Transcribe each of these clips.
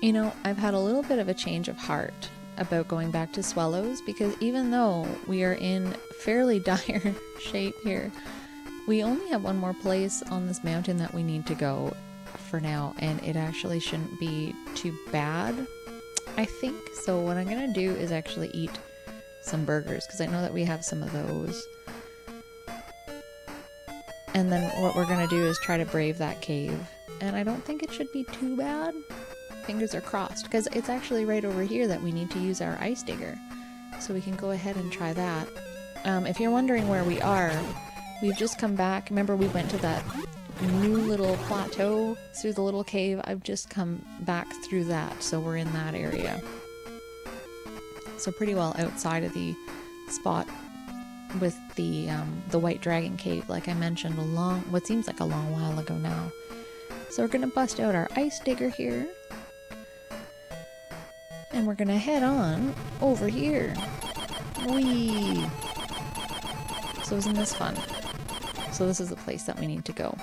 You know, I've had a little bit of a change of heart about going back to Swellows, because even though we are in fairly dire shape here, we only have one more place on this mountain that we need to go for now, and it actually shouldn't be too bad, I think. So what I'm gonna do is actually eat some burgers, because I know that we have some of those. And then what we're gonna do is try to brave that cave, and I don't think it should be too bad. Fingers are crossed, because it's actually right over here that we need to use our ice digger. So we can go ahead and try that. If you're wondering where we are, we've just come back. Remember we went to that new little plateau through the little cave? I've just come back through that, so we're in that area. So pretty well outside of the spot with the White Dragon Cave, like I mentioned what seems like a long while ago now. So we're gonna bust out our ice digger here. And we're gonna head on over here. Whee! So isn't this fun? So this is the place that we need to go.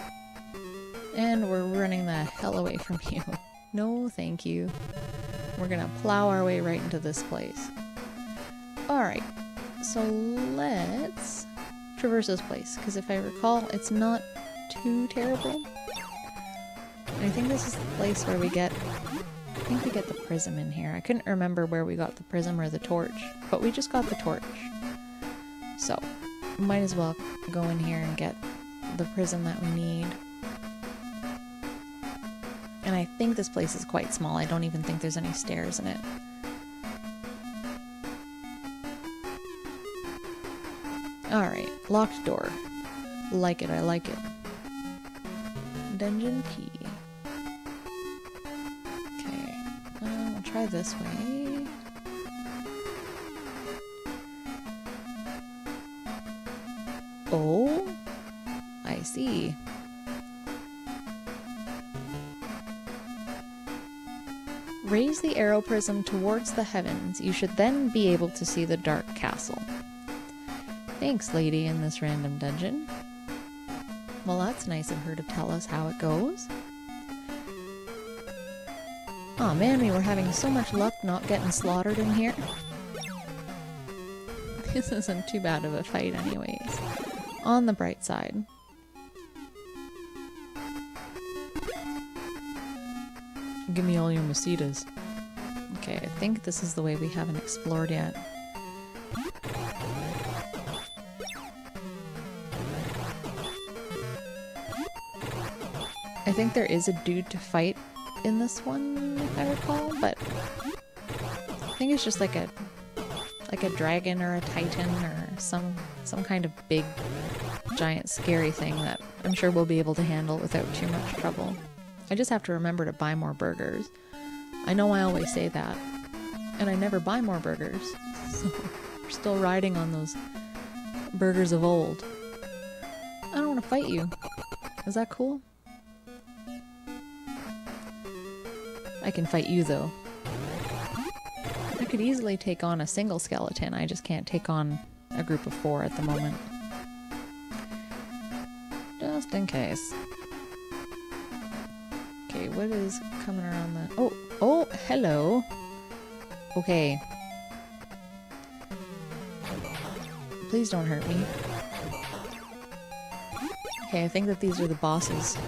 And we're running the hell away from you. No, thank you. We're gonna plow our way right into this place. Alright, so let's traverse this place, because if I recall, it's not too terrible. And I think this is the place where we get... I think we get the prism in here. I couldn't remember where we got the prism or the torch, but we just got the torch. So, might as well go in here and get the prism that we need. And I think this place is quite small. I don't even think there's any stairs in it. Alright, locked door. Like it, I like it. Dungeon key. Try this way. Oh, I see. Raise the arrow prism towards the heavens. You should then be able to see the dark castle. Thanks, lady in this random dungeon. Well, that's nice of her to tell us how it goes. Aw, man, we were having so much luck not getting slaughtered in here. This isn't too bad of a fight anyways. On the bright side. Give me all your masitas. Okay, I think this is the way we haven't explored yet. I think there is a dude to fight in this one, if I recall, but I think it's just like a dragon or a titan or some kind of big, giant, scary thing that I'm sure we'll be able to handle without too much trouble. I just have to remember to buy more burgers. I know I always say that, and I never buy more burgers, so we're still riding on those burgers of old. I don't want to fight you. Is that cool? I can fight you, though. I could easily take on a single skeleton, I just can't take on a group of 4 at the moment. Just in case. Okay, what is coming around the... Oh, hello! Okay. Please don't hurt me. Okay, I think that these are the bosses.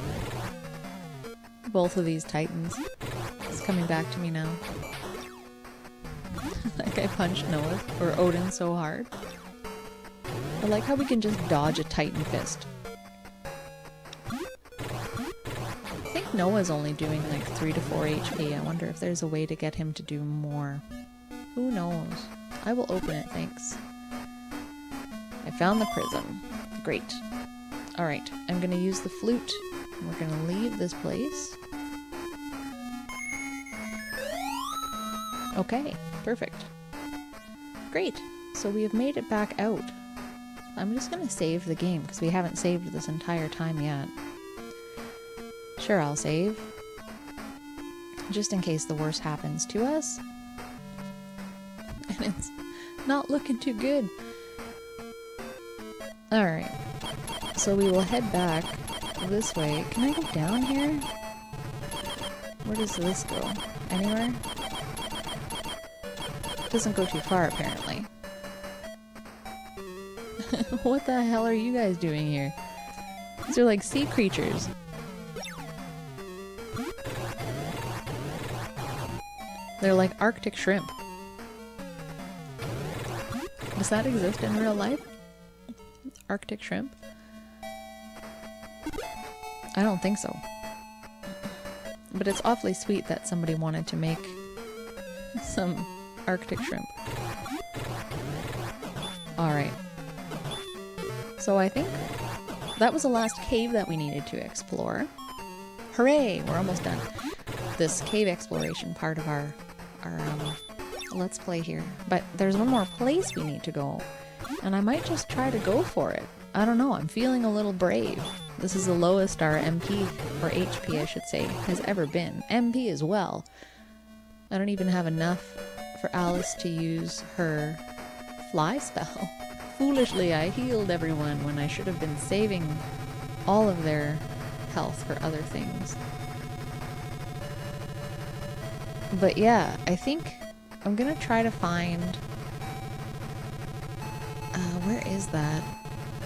Both of these titans. It's coming back to me now. Like I punched Noah or Odin so hard. I like how we can just dodge a titan fist. I think Noah's only doing like 3 to 4 HP. I wonder if there's a way to get him to do more. Who knows? I will open it, thanks. I found the prism. Great. Alright, I'm gonna use the flute. And we're gonna leave this place. Okay, perfect. Great, so we have made it back out. I'm just gonna save the game, because we haven't saved this entire time yet. Sure, I'll save. Just in case the worst happens to us. And it's not looking too good. Alright, so we will head back this way. Can I go down here? Where does this go? anywhere? Doesn't go too far, apparently. What the hell are you guys doing here? These are like sea creatures. They're like Arctic shrimp. Does that exist in real life? Arctic shrimp? I don't think so. But it's awfully sweet that somebody wanted to make some Arctic shrimp. Alright. So I think that was the last cave that we needed to explore. Hooray! We're almost done. This cave exploration part of our let's play here. But there's one more place we need to go. And I might just try to go for it. I don't know, I'm feeling a little brave. This is the lowest our MP, or HP I should say, has ever been. MP as well. I don't even have enough for Alice to use her fly spell. Foolishly, I healed everyone when I should have been saving all of their health for other things. But yeah, I think I'm gonna try to find... where is that?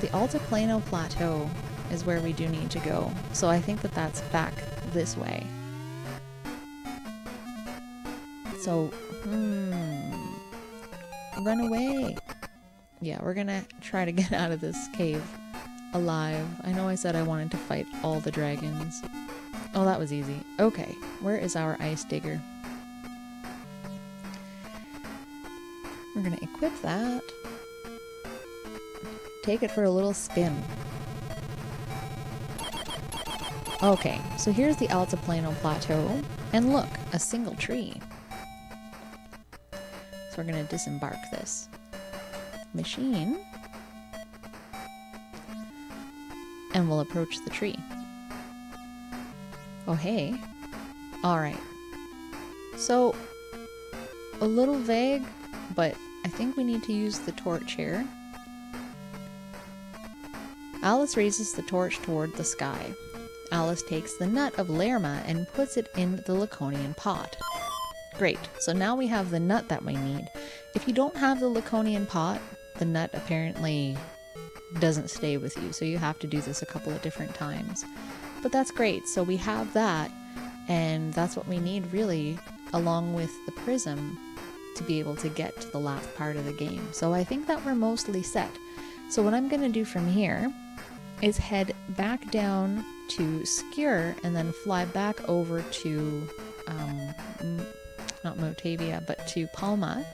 The Altiplano Plateau is where we do need to go. So I think that that's back this way. So, run away. Yeah, we're gonna try to get out of this cave alive. I know I said I wanted to fight all the dragons. Oh, that was easy. Okay, where is our ice digger? We're gonna equip that. Take it for a little spin. Okay, so here's the Altiplano Plateau. And look, a single tree. So we're gonna disembark this machine. And we'll approach the tree. Oh, hey. Alright. So, a little vague, but I think we need to use the torch here. Alice raises the torch toward the sky. Alice takes the nut of Laerma and puts it in the Laconian pot. Great, so now we have the nut that we need. If you don't have the Laconian pot, the nut apparently doesn't stay with you, so you have to do this a couple of different times. But that's great, so we have that, and that's what we need really, along with the Prism, to be able to get to the last part of the game. So I think that we're mostly set. So what I'm going to do from here is head back down to Skewer and then fly back over to, not Motavia, but to Palma.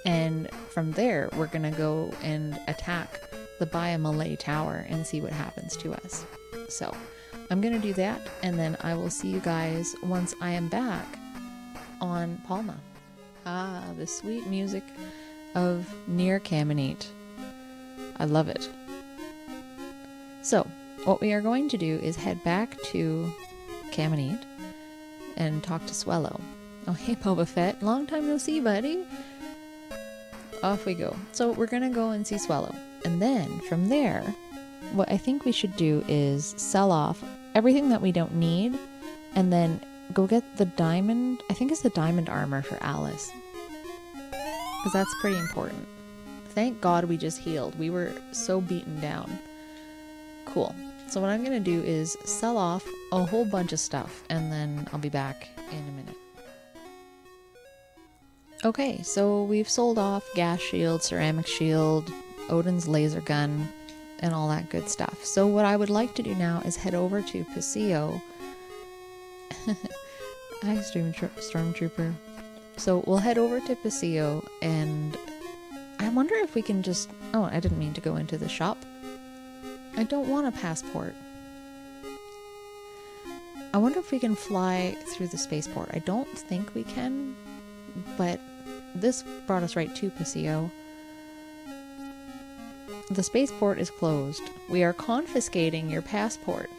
And from there, we're going to go and attack the Baya Malay tower and see what happens to us. So I'm going to do that, and then I will see you guys once I am back on Palma. Ah, the sweet music of Near Caminite. I love it. So, what we are going to do is head back to Caminite and talk to Swellow. Oh, hey Boba Fett, long time no see, buddy. Off we go. So we're gonna go and see Swellow. And then, from there, what I think we should do is sell off everything that we don't need, and then go get the diamond, I think it's the diamond armor for Alice. Because that's pretty important. Thank God we just healed. We were so beaten down. Cool. So what I'm going to do is sell off a whole bunch of stuff, and then I'll be back in a minute. Okay, so we've sold off gas shield, ceramic shield, Odin's laser gun, and all that good stuff. So what I would like to do now is head over to Paseo. Hi, Stormtrooper. So we'll head over to Paseo, and I wonder if we can just... Oh, I didn't mean to go into the shop. I don't want a passport. I wonder if we can fly through the spaceport. I don't think we can, but this brought us right to Paseo. The spaceport is closed. We are confiscating your passport.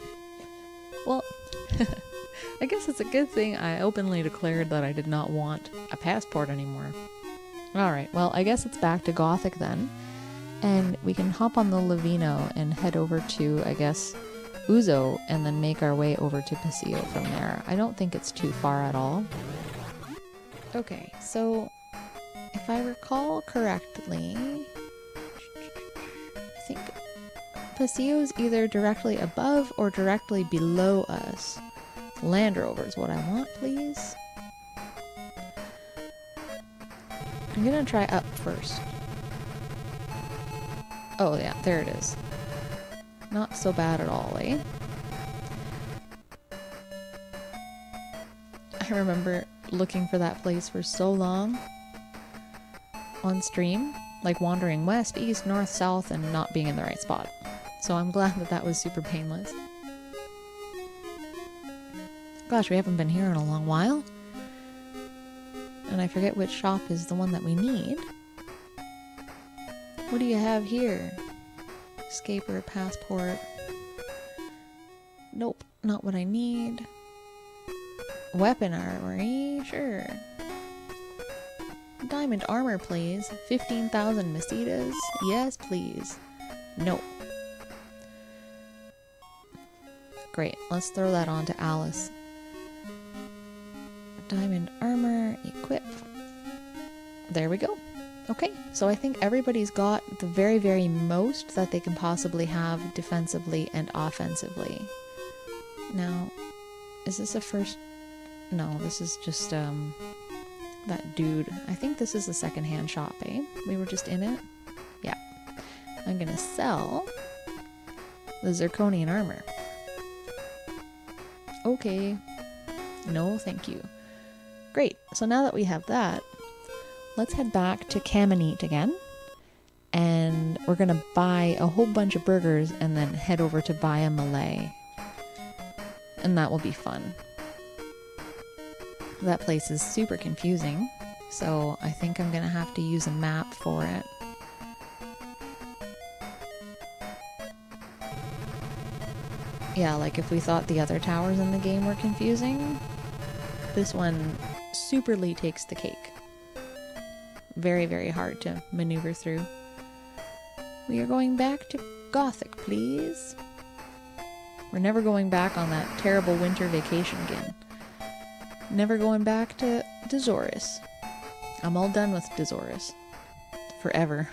Well, I guess it's a good thing I openly declared that I did not want a passport anymore. Alright, well, I guess it's back to Gothic then. And we can hop on the Levino and head over to, I guess, Uzo, and then make our way over to Paseo from there. I don't think it's too far at all. Okay, so if I recall correctly, I think Paseo is either directly above or directly below us. Land Rover is what I want, please. I'm gonna try up first. Oh yeah, there it is. Not so bad at all, eh? I remember looking for that place for so long on stream, like wandering west, east, north, south, and not being in the right spot. So I'm glad that that was super painless. Gosh, we haven't been here in a long while. And I forget which shop is the one that we need. What do you have here? Escaper, passport. Nope, not what I need. Weapon armory, sure. Diamond armor, please. 15,000 Masitas. Yes, please. Nope. Great, let's throw that on to Alice. Diamond armor, equip. There we go. Okay, so I think everybody's got the very, very most that they can possibly have defensively and offensively. Now, is this a first... No, this is just, that dude. I think this is a secondhand shop, eh? We were just in it? Yeah. I'm gonna sell the zirconian armor. Okay. No, thank you. Great. So now that we have that, let's head back to Caminite again. And we're gonna buy a whole bunch of burgers and then head over to Baya Malay. And that will be fun. That place is super confusing, so I think I'm gonna have to use a map for it. Yeah, like if we thought the other towers in the game were confusing, this one superly takes the cake. Very, very hard to maneuver through. We are going back to Gothic, please. We're never going back on that terrible winter vacation again. Never going back to Dezoris. I'm all done with Dezoris. Forever.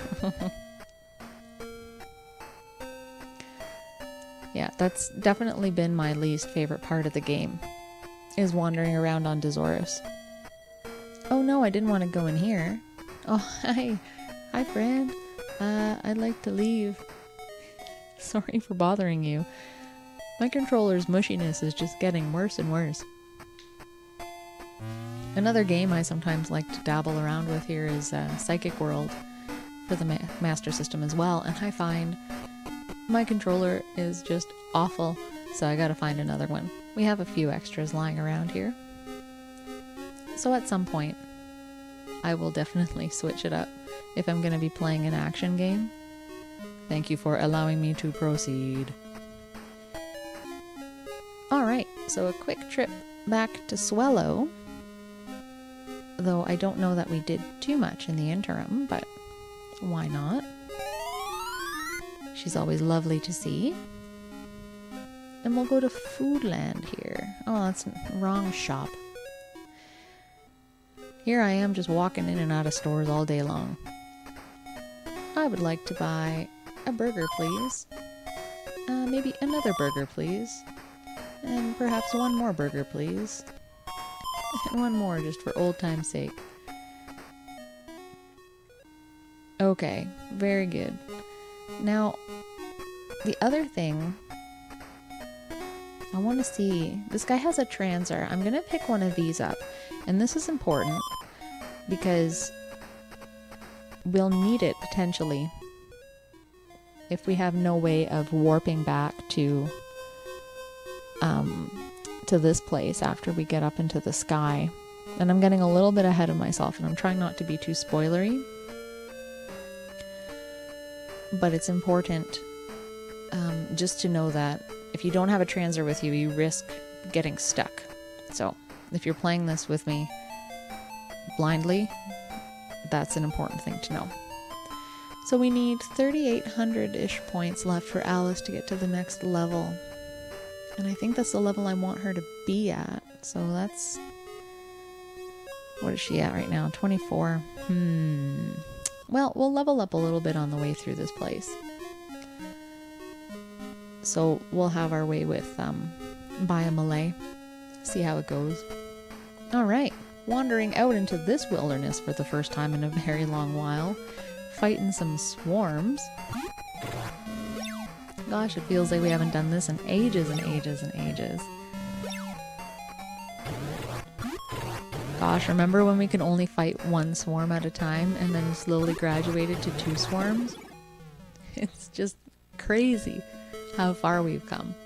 Yeah, that's definitely been my least favorite part of the game, is wandering around on Dezoris. Oh no, I didn't want to go in here. Oh, hi. Hi, friend. I'd like to leave. Sorry for bothering you. My controller's mushiness is just getting worse and worse. Another game I sometimes like to dabble around with here is Psychic World for the Master System as well, and I find my controller is just awful, so I gotta find another one. We have a few extras lying around here. So at some point, I will definitely switch it up if I'm gonna be playing an action game. Thank you for allowing me to proceed. Alright, so a quick trip back to Swellow. Though I don't know that we did too much in the interim, but why not? She's always lovely to see. And we'll go to Foodland here. Oh, that's the wrong shop. Here I am just walking in and out of stores all day long. I would like to buy a burger, please. Maybe another burger, please. And perhaps one more burger, please. And one more just for old time's sake. Okay, very good. Now, the other thing I want to see, this guy has a transer. I'm going to pick one of these up. And this is important because we'll need it potentially if we have no way of warping back to this place after we get up into the sky. And I'm getting a little bit ahead of myself, and I'm trying not to be too spoilery. But it's important just to know that if you don't have a transer with you, you risk getting stuck. So if you're playing this with me blindly, that's an important thing to know. So we need 3,800-ish points left for Alice to get to the next level. And I think that's the level I want her to be at. So that's... What is she at right now? 24. Well, we'll level up a little bit on the way through this place. So we'll have our way with Baya Malay. See how it goes. Alright, wandering out into this wilderness for the first time in a very long while. Fighting some swarms. Gosh, it feels like we haven't done this in ages and ages and ages. Gosh, remember when we could only fight one swarm at a time and then slowly graduated to 2 swarms? It's just crazy how far we've come.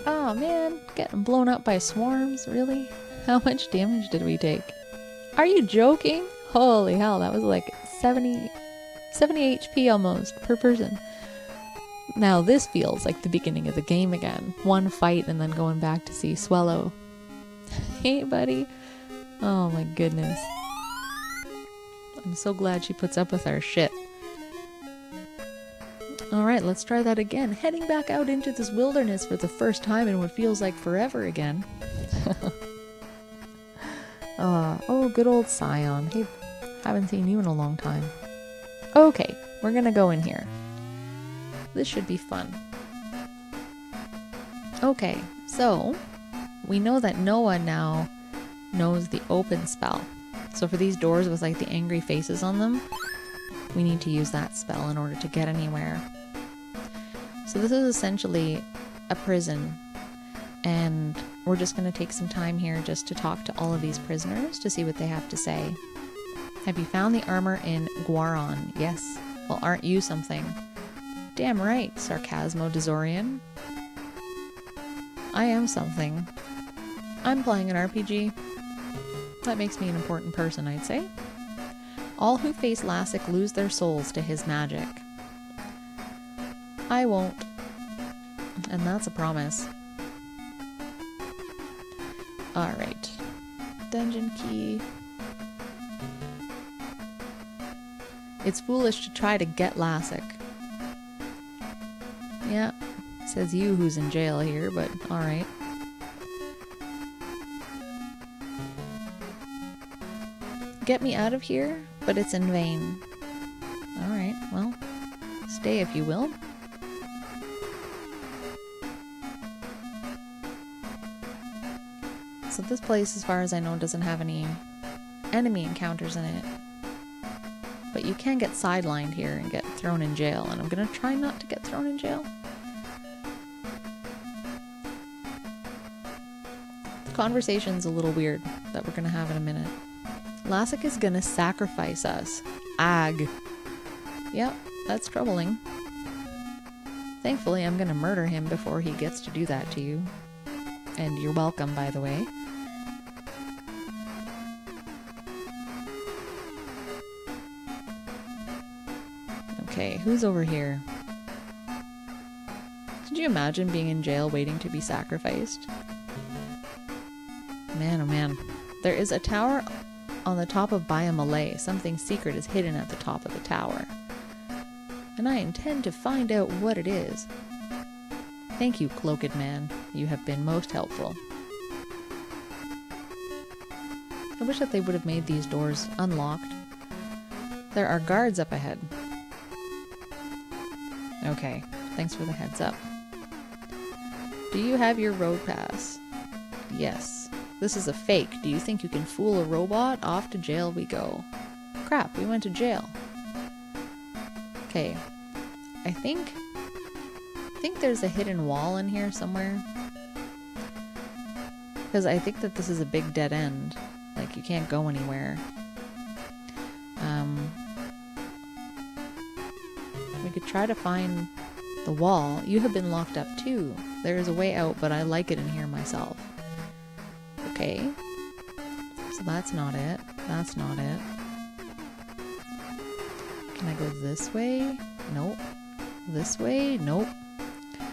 Oh man, getting blown up by swarms, really? How much damage did we take? Are you joking? Holy hell, that was like 70 HP almost per person. Now this feels like the beginning of the game again. One fight and then going back to see Swellow. Hey buddy. Oh my goodness. I'm so glad she puts up with our shit. Alright, let's try that again. Heading back out into this wilderness for the first time in what feels like forever again. Oh, good old Scion. Hey, haven't seen you in a long time. Okay, we're gonna go in here. This should be fun. Okay, so we know that Noah now knows the open spell. So for these doors with like the angry faces on them, we need to use that spell in order to get anywhere. So this is essentially a prison, and we're just going to take some time here just to talk to all of these prisoners to see what they have to say. Have you found the armor in Guaron? Yes. Well, aren't you something? Damn right, Sarcasmo Dezorian. I am something. I'm playing an RPG. That makes me an important person, I'd say. All who face Lassic lose their souls to his magic. I won't. And that's a promise. Alright. Dungeon key. It's foolish to try to get Lassic. Yeah. Says you who's in jail here, but alright. Get me out of here, but it's in vain. Alright, well, stay if you will. So this place, as far as I know, doesn't have any enemy encounters in it. But you can get sidelined here and get thrown in jail, and I'm gonna try not to get thrown in jail. The conversation's a little weird that we're gonna have in a minute. Lassic is gonna sacrifice us. Ag. Yep, that's troubling. Thankfully, I'm gonna murder him before he gets to do that to you. And you're welcome, by the way. Okay, who's over here? Could you imagine being in jail waiting to be sacrificed? Man, oh man. There is a tower on the top of Baya Malay. Something secret is hidden at the top of the tower. And I intend to find out what it is. Thank you, cloaked man. You have been most helpful. I wish that they would have made these doors unlocked. There are guards up ahead. Okay, thanks for the heads up. Do you have your road pass? Yes. This is a fake. Do you think you can fool a robot? Off to jail we go. Crap, we went to jail. Okay. I think there's a hidden wall in here somewhere. Because I think that this is a big dead end. Like, you can't go anywhere. We could try to find the wall. You have been locked up too. There is a way out, but I like it in here myself. Okay. So that's not it. That's not it. Can I go this way? Nope. This way? Nope.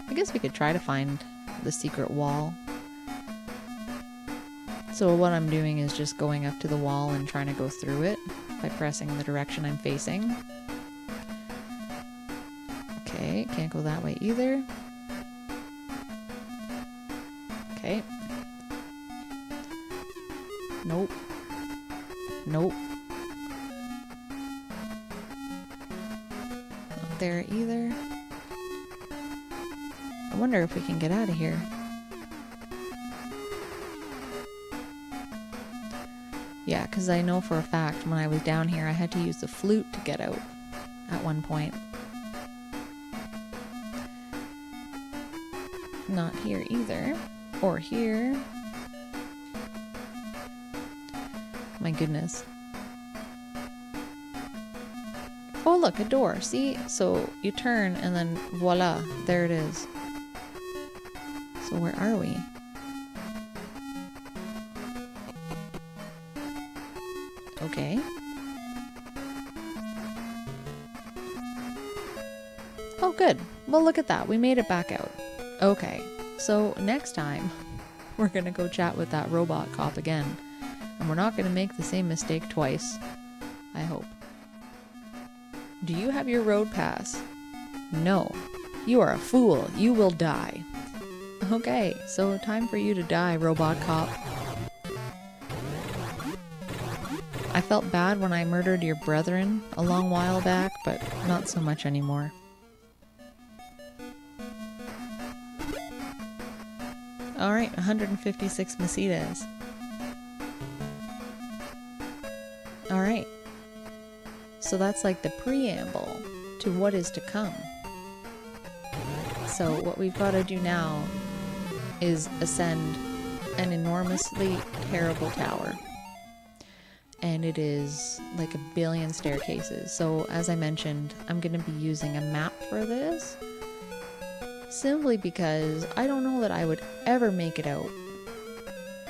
I guess we could try to find the secret wall. So what I'm doing is just going up to the wall and trying to go through it by pressing the direction I'm facing. Okay, can't go that way either. Okay. Nope. Nope. Not there either. I wonder if we can get out of here. Yeah, because I know for a fact when I was down here I had to use the flute to get out at one point. Not here either. Or here. My goodness. Oh look, a door. See? So you turn and then voila, there it is. So where are we? Okay. Oh good. Well look at that. We made it back out. Okay. So next time we're gonna go chat with that robot cop again. And we're not gonna make the same mistake twice. I hope. Do you have your road pass? No. You are a fool. You will die. Okay, so time for you to die, robot cop. I felt bad when I murdered your brethren a long while back, but not so much anymore. Alright, 156 Masitas. Alright. So that's like the preamble to what is to come. So what we've got to do now is ascend an enormously terrible tower. And it is like a billion staircases. So as I mentioned, I'm going to be using a map for this. Simply because I don't know that I would ever make it out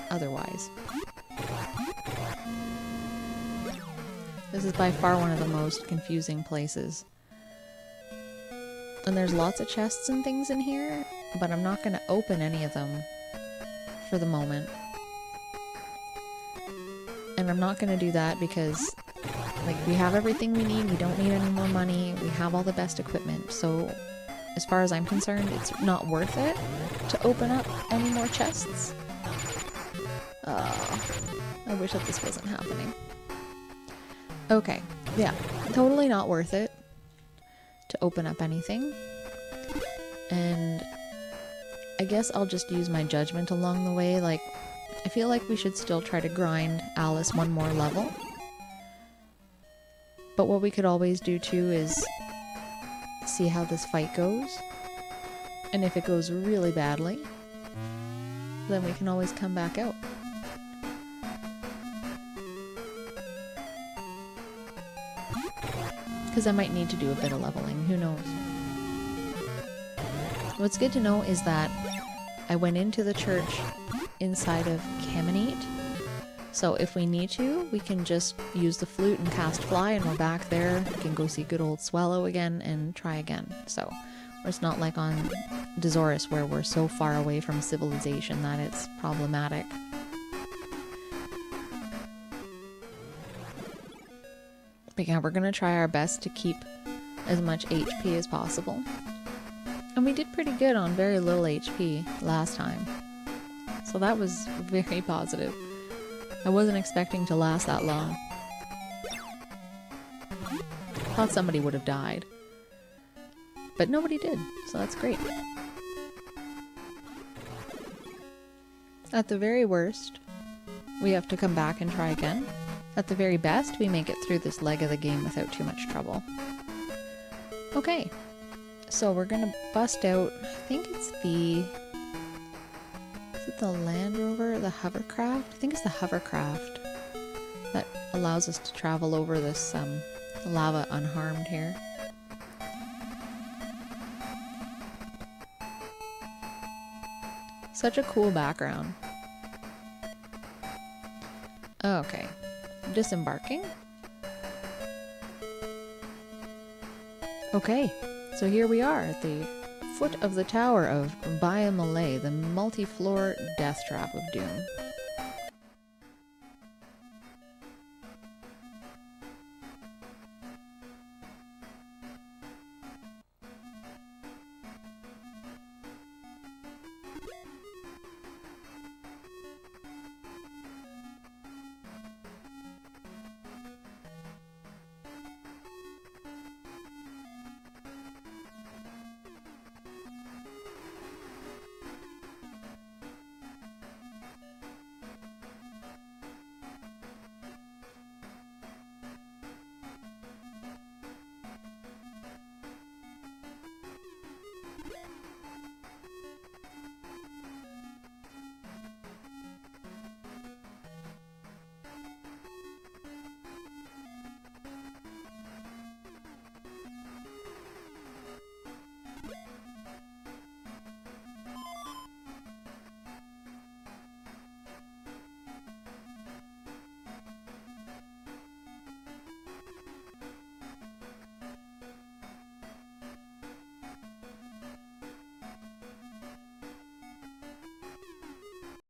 otherwise. This is by far one of the most confusing places. And there's lots of chests and things in here, but I'm not going to open any of them for the moment. And I'm not going to do that because, like, we have everything we need. We don't need any more money. We have all the best equipment. So, as far as I'm concerned, it's not worth it to open up any more chests. I wish that this wasn't happening. Okay, yeah, totally not worth it to open up anything. And I guess I'll just use my judgment along the way. Like, I feel like we should still try to grind Alice one more level. But what we could always do too is see how this fight goes. And if it goes really badly, then we can always come back out. Because I might need to do a bit of leveling, who knows. What's good to know is that I went into the church inside of Caminite. So if we need to, we can just use the flute and cast fly and we're back there. We can go see good old Swallow again and try again. So it's not like on Dezoris where we're so far away from civilization that it's problematic. But yeah, we're gonna try our best to keep as much HP as possible. And we did pretty good on very little HP last time. So that was very positive. I wasn't expecting to last that long. Thought somebody would have died. But nobody did, so that's great. At the very worst, we have to come back and try again. At the very best, we make it through this leg of the game without too much trouble. Okay, so we're gonna bust out, I think it's the... Is it the Land Rover? The hovercraft? I think it's the hovercraft that allows us to travel over this lava unharmed here. Such a cool background. Okay. Disembarking. Okay, so here we are at the foot of the tower of Baya Malay, the multi-floor death trap of doom.